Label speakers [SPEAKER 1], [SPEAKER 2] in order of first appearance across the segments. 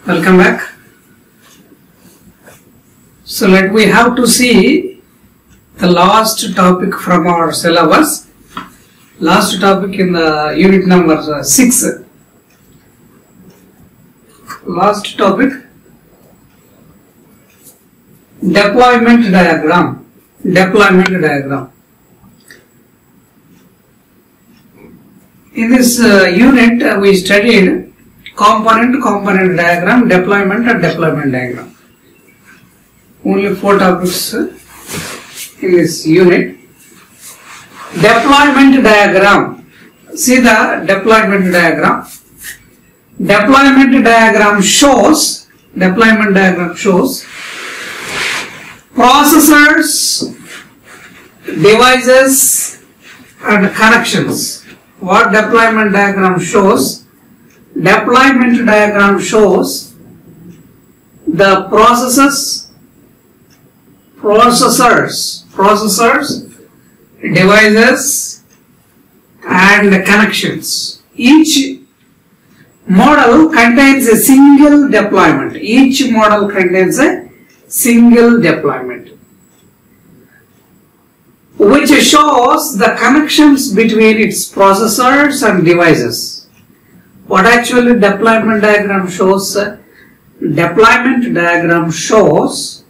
[SPEAKER 1] Welcome back. So we have to see the last topic from our syllabus. Last topic in the unit number 6. Last topic, deployment diagram. Deployment diagram. In this unit we studied component diagram, deployment and deployment diagram. Only 4 topics in this unit. Deployment diagram. See the deployment diagram. Deployment diagram shows processors, devices and connections. What deployment diagram shows? Deployment diagram shows the processors, devices and connections. Each model contains a single deployment. Each model contains a single deployment, which shows the connections between its processors and devices. What actually deployment diagram shows? Deployment diagram shows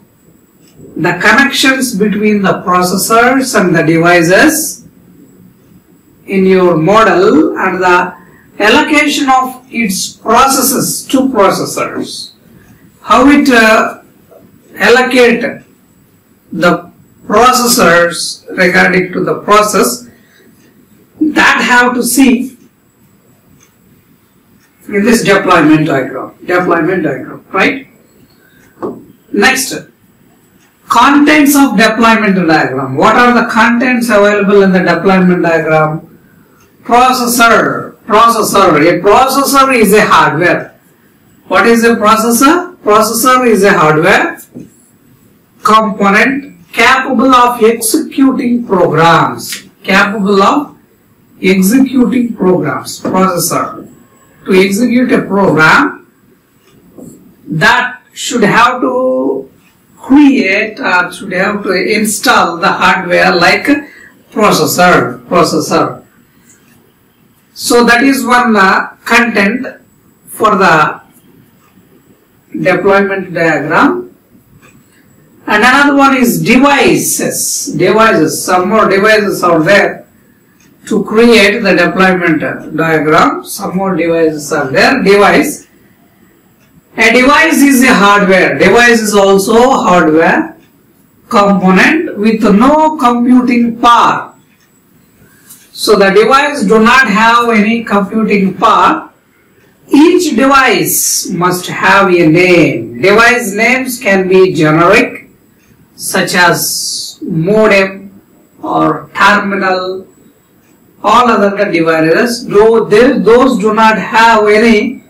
[SPEAKER 1] the connections between the processors and the devices in your model and the allocation of its processes to processors. How it allocate the processors regarding to the process, that have to see in this deployment diagram, right? Next, contents of deployment diagram. What are the contents available in the deployment diagram? Processor. A processor is a hardware. What is a processor? Processor is a hardware component capable of executing programs. Processor. To execute a program, that should have to create or should have to install the hardware like processor. So that is one content for the deployment diagram. And another one is devices. Some more devices are there to create the deployment diagram. Some more devices are there. Device. A device is a hardware. Device is also a hardware component with no computing power. So the device do not have any computing power. Each device must have a name. Device names can be generic, such as modem or terminal. All other devices, those do not have any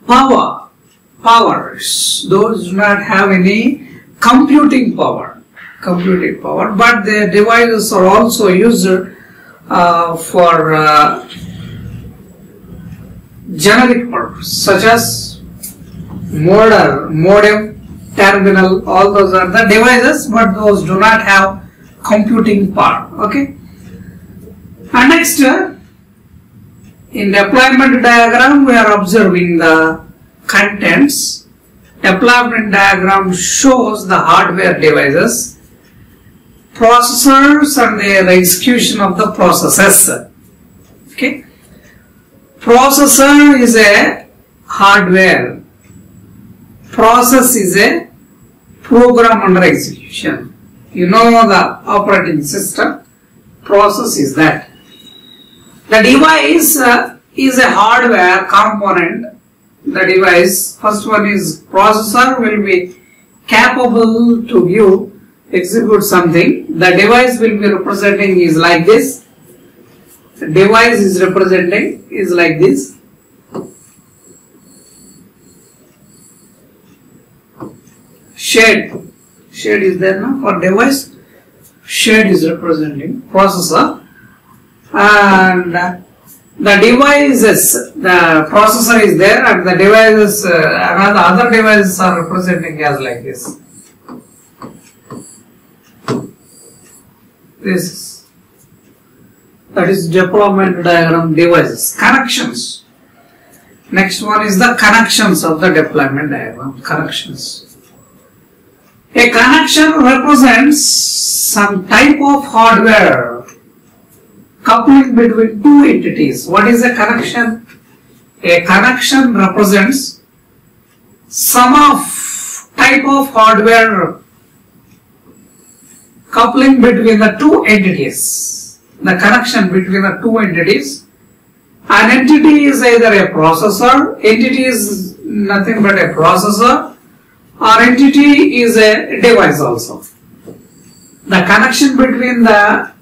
[SPEAKER 1] powers. Those do not have any computing power. But the devices are also used for generic purpose, such as modem, terminal. All those are the devices, but those do not have computing power. Okay. And next, in deployment diagram, we are observing the contents. Deployment diagram shows the hardware devices, processors and their execution of the processes. Okay. Processor is a hardware. Process is a program under execution. You know the operating system. Process is that. The device is a hardware component. The device, first one is processor, will be capable to execute something. The device will be representing is like this. The device is representing is like this. Shade is there now for device. Shade is representing processor. And The devices, the processor is there and the devices, other devices are representing as like this. That is deployment diagram devices. Connections. Next one is the connections of the deployment diagram. Connections. A connection represents some type of hardware coupling between two entities. What is a connection? A connection represents some of type of hardware coupling between the two entities. The connection between the two entities. An entity is either a processor, entity is nothing but a processor, or entity is a device also. The connection between the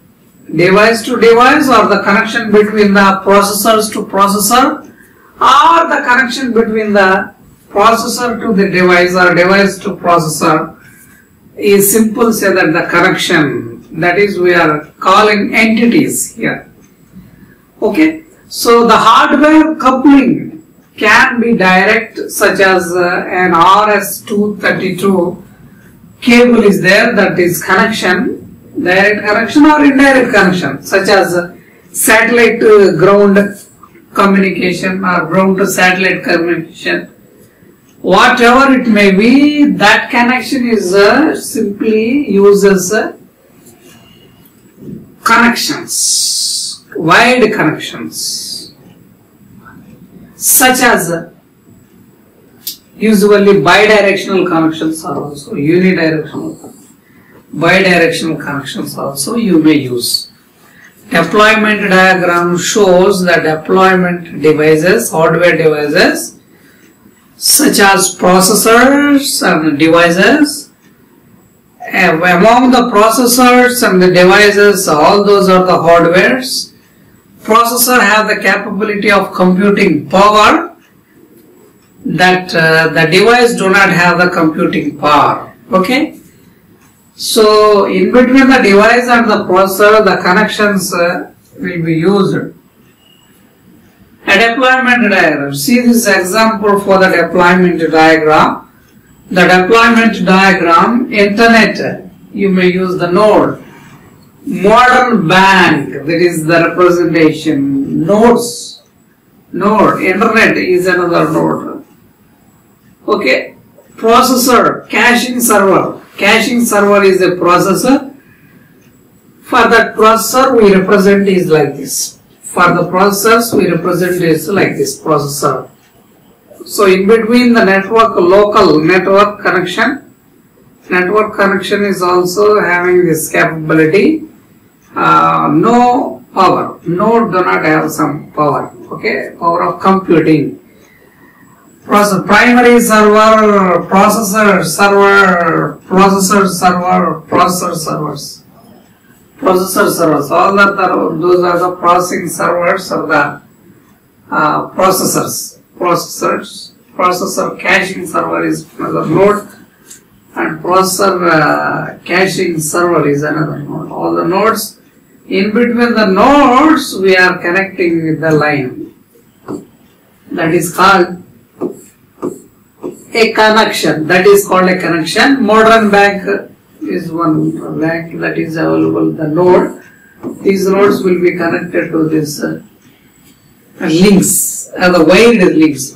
[SPEAKER 1] device to device, or the connection between the processors to processor, or the connection between the processor to the device or device to processor is simple say that the connection, that is we are calling entities here. Okay, so the hardware coupling can be direct, such as an RS-232 cable is there, that is connection, direct connection or indirect connection, such as satellite ground communication or ground to satellite communication. Whatever it may be, that connection is simply uses connections, wide connections, such as usually bidirectional connections are also unidirectional. Bidirectional connections also you may use. Deployment diagram shows the deployment devices, hardware devices, such as processors and devices. Among the processors and the devices, all those are the hardwares. Processor have the capability of computing power that the device do not have the computing power. Okay. So in between the device and the processor, the connections will be used. A deployment diagram. See this example for the deployment diagram. The deployment diagram, internet, you may use the node. Modern bank, that is the representation. Nodes, node, internet is another node. Okay, processor, caching server. Caching server is a processor. For that processor, we represent is like this. For the processors, we represent is like this, processor. So in between the network, local network connection is also having this capability. No power, node do not have some power. Okay, power of computing. Primary server, processor server, processor server, processor servers. Processor servers, all that those are the processing servers or the processors. Processor caching server is another node, and processor caching server is another node. All the nodes, in between the nodes we are connecting with the line. That is called a connection. That is called a connection. Modern bank is one bank that is available, the node. These nodes will be connected to this links, the wired links,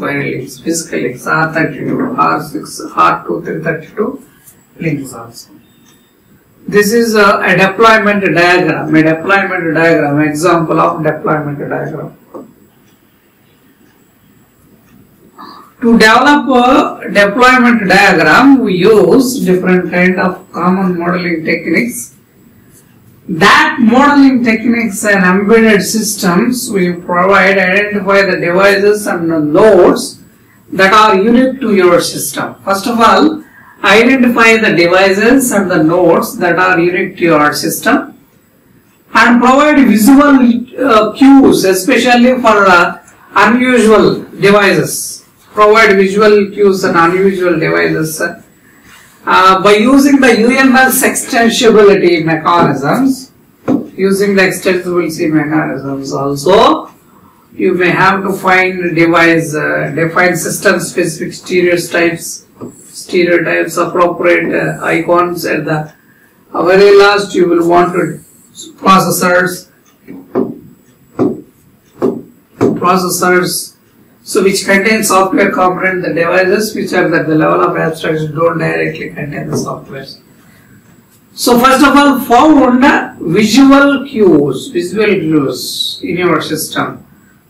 [SPEAKER 1] physical links, R32, R6, R2, 332 links also. This is a deployment diagram, example of deployment diagram. To develop a deployment diagram, we use different kind of common modeling techniques. That modeling techniques and embedded systems we provide identify the devices and the nodes that are unique to your system. First of all, identify the devices and the nodes that are unique to your system and provide visual cues, especially for unusual devices. Provide visual cues and unusual devices by using the UML extensibility mechanisms. Using the extensibility mechanisms also, you may have to find define system specific stereotypes, appropriate icons. At the very last, you will want to processors, so which contain software component, the devices which are at the level of abstraction don't directly contain the software. So first of all, found visual cues in your system.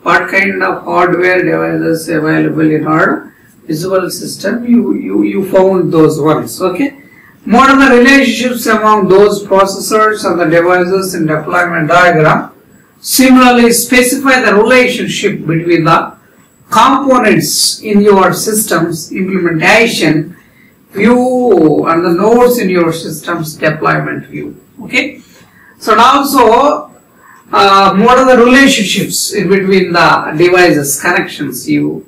[SPEAKER 1] What kind of hardware devices available in our visual system? You found those ones. Okay. Model the relationships among those processors and the devices in deployment diagram. Similarly, specify the relationship between the components in your system's implementation view and the nodes in your system's deployment view. Okay. So and also model the relationships in between the devices connections you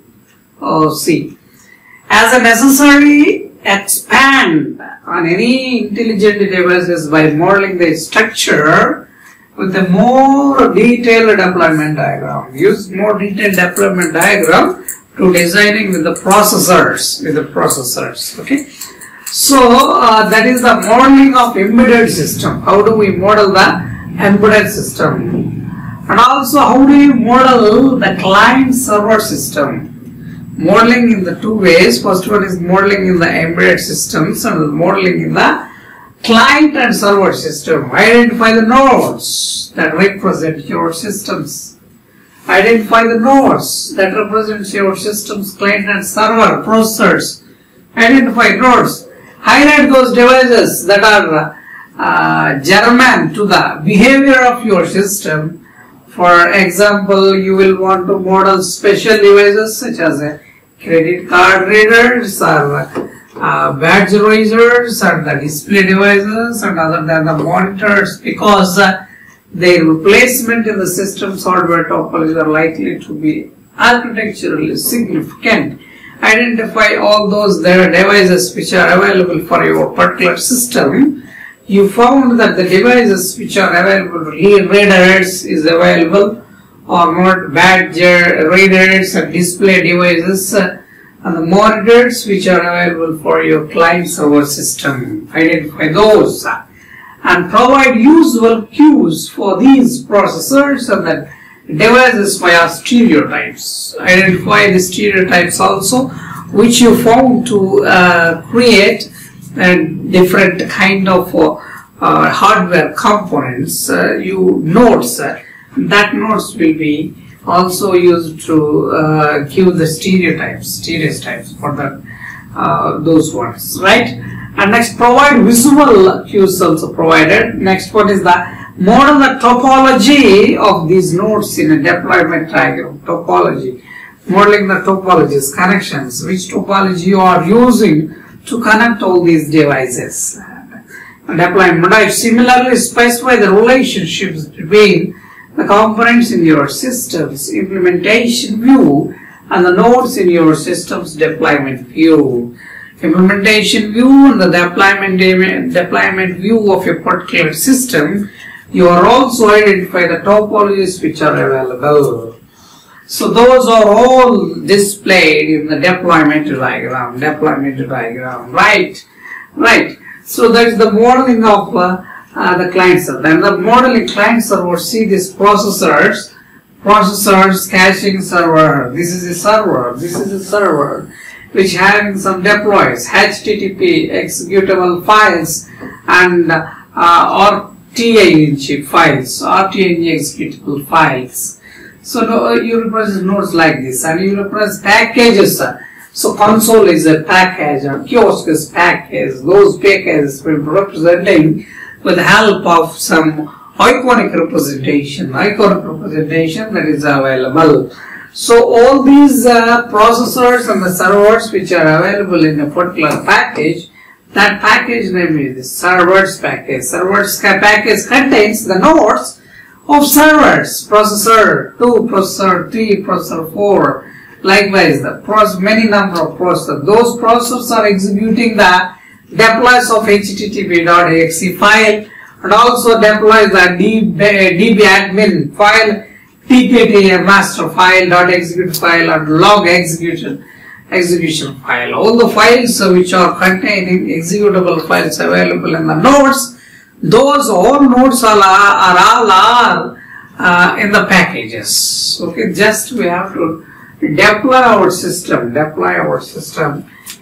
[SPEAKER 1] see. As a necessary expand on any intelligent devices by modeling the structure with a more detailed deployment diagram. Use more detailed deployment diagram to designing with the processors. Okay. So that is the modeling of embedded system. How do we model the embedded system? And also how do you model the client server system? Modeling in the two ways. First one is modeling in the embedded systems and modeling in the client and server system. Identify the nodes that represent your systems. Identify the nodes that represent your system's client and server processors. Identify nodes. Highlight those devices that are germane to the behavior of your system. For example, you will want to model special devices such as credit card readers or badge raisers and the display devices and other than the monitors, because their replacement in the system's hardware topology are likely to be architecturally significant. Identify all those devices which are available for your particular system. You found that the devices which are available, readers is available or not, badge readers and display devices, and the monitors which are available for your client server system. Identify those and provide usable cues for these processors and the devices via stereotypes. Identify the stereotypes also which you found to create different kind of hardware components. Nodes. That nodes will be also used to give the stereotypes for that those ones, right? And next, provide visual cues also provided. Next one is the model the topology of these nodes in a deployment diagram. Topology, modeling the topologies, connections, which topology you are using to connect all these devices. Deployment diagram. Similarly, specify the relationships between the components in your system's implementation view and the nodes in your system's deployment view. Implementation view and the deployment view of a particular system. You are also identify the topologies which are available. So those are all displayed in the deployment diagram. Right. So that is the modeling of the client server. Then the modeling client server, see these processors, caching server. This is a server, which having some deploys, HTTP executable files and RTING files, RTING executable files. So you represent nodes like this, and you represent packages. So console is a package, and kiosk is package. Those packages will be representing with the help of some iconic representation that is available. So all these processors and the servers which are available in a particular package, that package name is the servers package. Servers package contains the nodes of servers, processor 2, processor 3, processor 4. Likewise, the many number of processors. Those processors are executing the deploys of http.exe file and also deploys the dbadmin file TKT, a master file, .execute file, and log execution file. All the files which are containing executable files available in the nodes, those all nodes are in the packages. Okay, just we have to deploy our system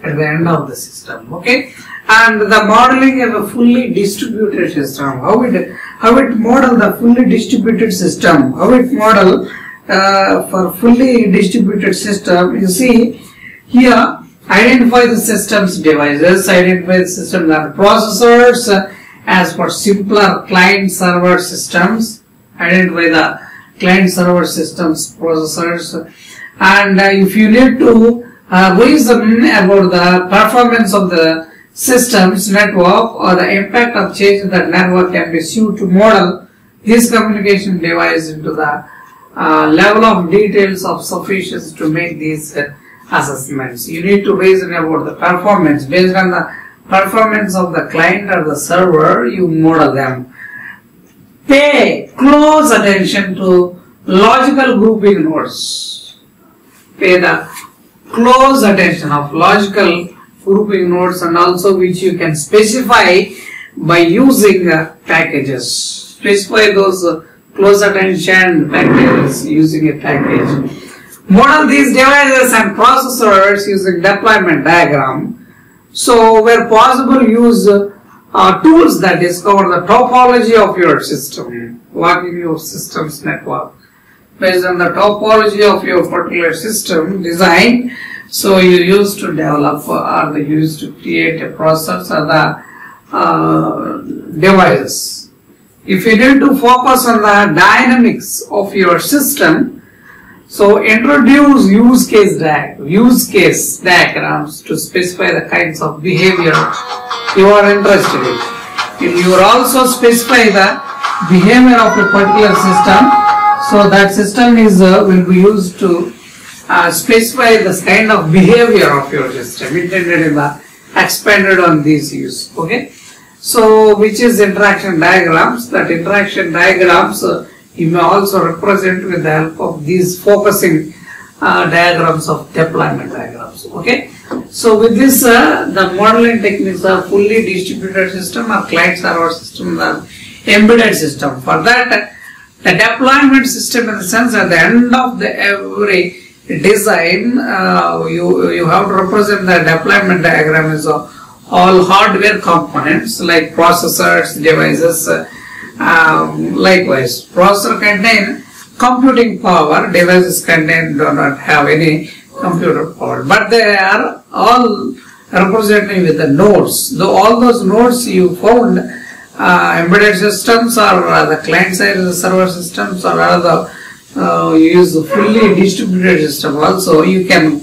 [SPEAKER 1] at the end of the system. Okay, and the modeling is a fully distributed system. How it model the fully distributed system? How it model for fully distributed system? You see here, identify the system's devices, identify the system and processors. As for simpler client-server systems, identify the client-server systems processors. And if you need to reason about the performance of the system's network or the impact of change in that network, can be used to model this communication device into the level of details of sufficiency to make these assessments. You need to reason about the performance. Based on the performance of the client or the server, you model them. Pay close attention to logical grouping nodes. Pay the close attention of logical grouping nodes, and also which you can specify by using packages. Specify those close attention packages using a package. Model these devices and processors using deployment diagram. So where possible, use tools that discover the topology of your system, working your system's network. Based on the topology of your particular system design, so you use to develop or you use to create a process or the devices. If you need to focus on the dynamics of your system, so introduce use case diagrams to specify the kinds of behavior you are interested in. You will also specify the behavior of a particular system. So that system is will be used to specify the kind of behavior of your system intended in the expanded on these use. Okay. So which is interaction diagrams? That interaction diagrams you may also represent with the help of these focusing diagrams of deployment diagrams. Okay. So with this, the modeling techniques are fully distributed system or client server system or embedded system. For that, the deployment system, in the sense at the end of every design, you have to represent the deployment diagram as all hardware components like processors, devices. Likewise, processor contain computing power, devices do not have any computer power, but they are all represented with the nodes. Though all those nodes you found embedded systems or the client side server systems or other you use fully distributed system also, you can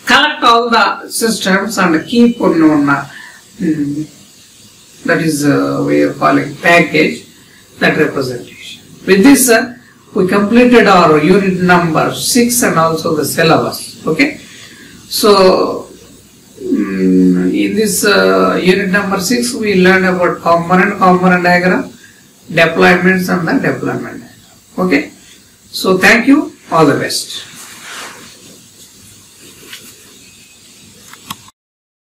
[SPEAKER 1] collect all the systems and keep on that is we are calling package, that representation. With this we completed our unit number 6 and also the syllabus. Okay, so in this unit number 6 we learned about component diagram, deployments and the deployment diagram. Okay, so thank you, all the best.